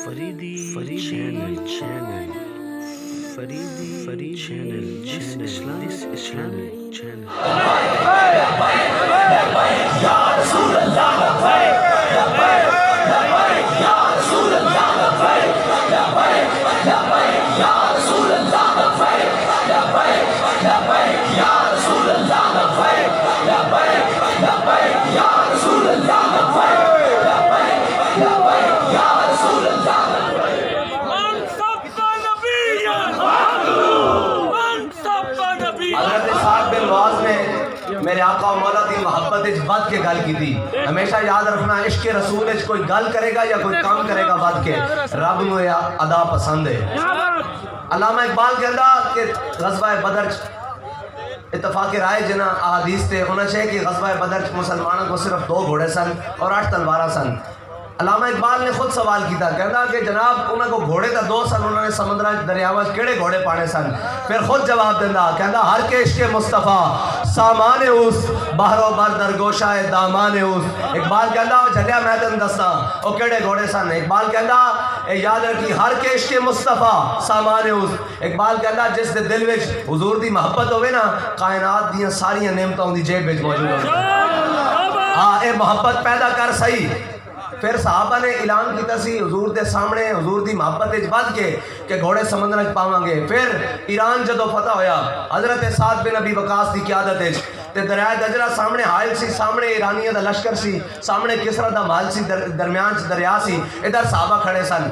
Faridi channel. Faridi channel. This Islamic channel. حضرت سعد بن معاذ نے میرے آقا و مولا دی محبت وچ ود کے گل کیتی. ہمیشہ یاد رکھنا عشق رسول وچ کوئی گل کرے گا یا کوئی کام کرے گا ود کے رب نو یہ ادا پسند ہے. علامہ اقبال کہندا کہ غزوہ بدر اتفاق رائے جنا احادیث تے ہونا چاہیے کہ غزوہ بدر مسلمانوں کو صرف 2 گھوڑے سن اور 8 تلواریں سن. علامہ اقبال نے خود سوال کیتا, کہندا کہ جناب انہاں کو گھوڑے تا 2 سن, انہوں نے سمندر دریاواں کیڑے گھوڑے پانے سن؟ پھر خود جواب دیندا, کہندا ہر کے عشق مصطفیٰ سامان اس بحر و بر درگوشہ دامان اس. اقبال کہندا او جھلیا میں تینوں دساں او کیڑے گھوڑے سن. اقبال کہندا اے یاد رکھی ہر کے عشق مصطفیٰ سامان اس. اقبال کہندا جس دے دل وچ حضور دی محبت ہوے نا, کائنات دیاں ساریاں نعمتاں دی جیب وچ موجود ہوندی. ہاں اے محبت پیدا کر سہی. پھر صحابہ نے اعلان کیتا سی حضور دے سامنے حضور دی محبت وچ ود کے کہ گھوڑے سمندر وچ پاواں گے. پھر ایران جدو فتح ہویا حضرت سعد بن ابی وقاص دی قیادت وچ تے دریائے دجلہ سامنے حائل سی, سامنے ایرانیاں دا لشکر سی, سامنے کسرا دا محل سی, درمیان چ دریا سی, ادھر صحابہ کھڑے سن.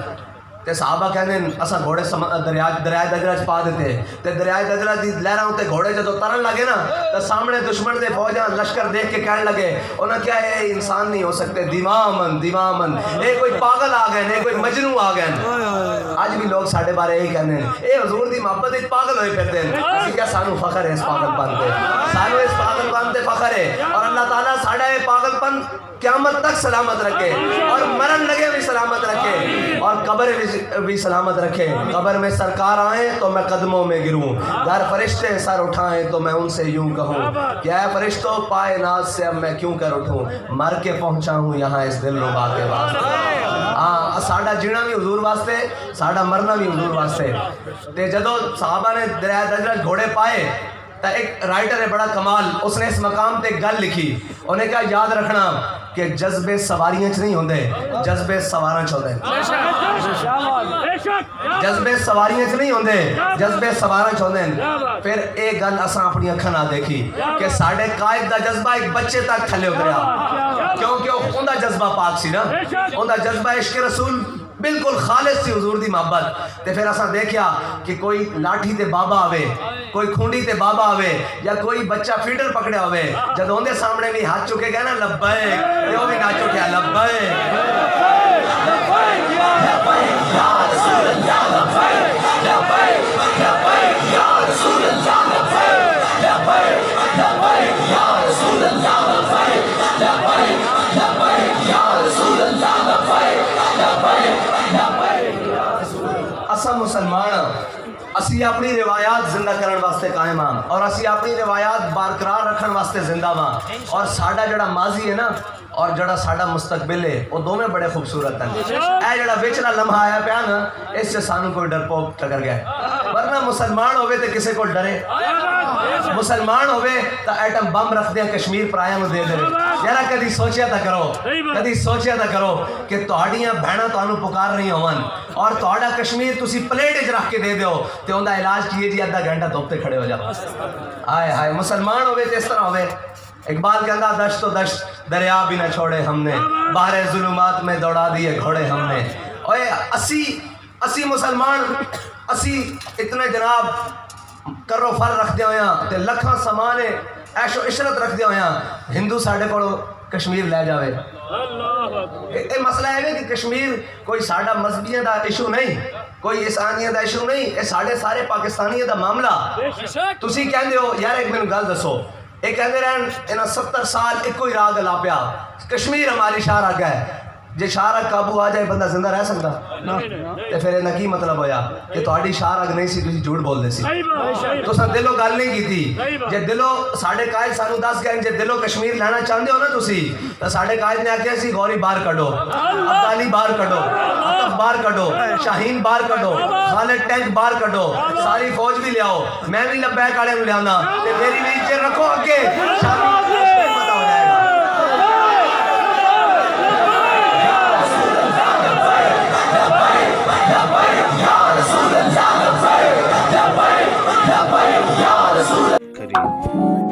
تے صحابہ کہندے اساں گھوڑے دریائے دجلہ چ پا دیتے. تے دریائے دجلہ دی لہراں تے گھوڑے جدو ترن لگے نا تے سامنے دشمن دے فوجاں لشکر دیکھ کے کہنے لگے انہاں کیا ہے انسان نہیں ہو سکتے, دیوامن اے کوئی پاگل آ گئے, اے کوئی مجنوں آ گئے. اج بھی لوگ ساڈے بارے یہی کہندے ہیں اے حضور دی محبت وچ پاگل ہوئے پھردے ہیں. اسی کیا سانو فخر ہے اس پاگل پن تے, سانو اس پاگل پن تے فخر ہے. اور اللہ تعالیٰ ساڈا اے پاگل پن قیامت تک سلامت رکھے اور مرن لگے بھی سلامت رکھے اور قبر بھی سلامت رکھے. قبر میں سرکار آئیں تو میں قدموں میں گروں, گر فرشتے سر اٹھائیں تو میں ان سے یوں کہوں کہ اے فرشتوں پائے ناز سے اب میں کیوں کر اٹھوں, مر کے پہنچا ہوں یہاں اس دل ربا کے واسطے. ہاں ساڈا جینا بھی حضور واسطے, ساڈا مرنا بھی حضور واسطے. تے جدو صحابہ نے دریائے دجلہ گھوڑے پائے تو ایک رائٹر ہے بڑا کمال, اس نے اس مقام تے گل لکھی. انہیں کہا یاد رکھنا کہ جذبے سواریاں چ نہیں ہوندے, جذبے سواراں چ ہوندے. جذبے سواریاں چ نہیں ہوندے, جذبے سواراں چ ہوندے. پھر اے گل اساں اپنی اکھاں نال دیکھی کہ ساڈے قائد دا جذبہ ایک بچے تک تھلے اتریا, کیونکہ اوندا جذبہ پاک سی نا, اوندا جذبہ عشق رسول بالکل خالص سی حضور دی محبت. تے پھر اساں دیکھیا کہ کوئی لاٹھی تے بابا آوے, کوئی کھونڈی تے بابا آوے, یا کوئی بچہ فیڈر پکڑیا ہوئے, جب اندے سامنے بھی ہاتھ چکے گئے نا لبیک, تے وہ بھی نہ چکیا لبیک یا رسول اللہ, لبیک یا رسول اللہ, لبیک یا رسول اللہ, لبیک یا رسول اللہ. اساں مسلمان اسی اپنی روایات زندہ کرن واسطے قائم ہاں, اور اسی اپنی روایات برقرار رکھن واسطے زندہ ہاں. اور ساڈا جڑا ماضی ہے نا اور جڑا ساڈا مستقبل ہے وہ دونوں بڑے خوبصورت ہیں. اے جڑا وچلا لمحہ آیا پیا نا اس سے سانو کوئی ڈرپوک ٹکر گیا, ورنہ مسلمان ہوئے تے کسے کو ڈرے, مسلمان ہوئے تو ایٹم بم رکھ دیا کشمیر پرایاں نو دے دے. یارا کدی سوچیا تا کرو, کدی سوچیا تا کرو کہ تہاڈیاں بہناں تانوں پکار رہی ہون اور تہاڈا کشمیر تسی پلیٹ وچ رکھ کے دے دیو تے اوندا علاج کیے جی آدھا گھنٹہ دھوپ تے کھڑے ہو جاؤ. ہائے ہائے مسلمان ہوئے تے اس طرح ہوئے. اقبال کہندا دشت و دشت دریا بھی نہ چھوڑے ہم نے, باہر ظلمات میں دوڑا دیے گھوڑے ہم نے. اوے اسی مسلمان اسی اتنے جناب کرو فر رکھ دیا ہویا تے لکھاں سامان عیش و عشرت رکھ دیا ہویا, ہندو ساڈے کو کشمیر لے جاوے. اے مسئلہ ہے کہ کشمیر کوئی ساڈا مذہبیاں دا ایشو نہیں, کوئی عیسائیاں دا ایشو نہیں, اے ساڈے سارے پاکستانیاں دا معاملہ. تسی کہندے ہو یار ایک مینوں گل دسو, اے کہندے رہن انہاں 70 سال ایک کوئی راگ لا پیا, کشمیر ہماری شاہ راگ ہے, جے شاہ راگ قابو آ جائے بندہ زندہ رہ سکتا تے پھر انہاں کی مطلب ہویا کہ تہاڈی شاہ راگ نہیں سی, تسی جھوٹ بول دے سی, تساں دلوں گل نہیں کیتی. جے دلوں ساڈے قائد سانو دس گئے جے دلوں کشمیر لینا چاہندے ہو نا تسی, تے ساڈے قائد نے آکھیا سی غوری باہر کڈو, عبدالی باہر کڈو, عاطف باہر کڈو, شاہین باہر کڈو, خالد ٹینک باہر کڈو, ساری فوج بھی لیاؤ, میں بھی لبیک والے نوں لیانا تے میری بھی عزت رکھو اگے, شامی پتہ ہو جائے گا. کریم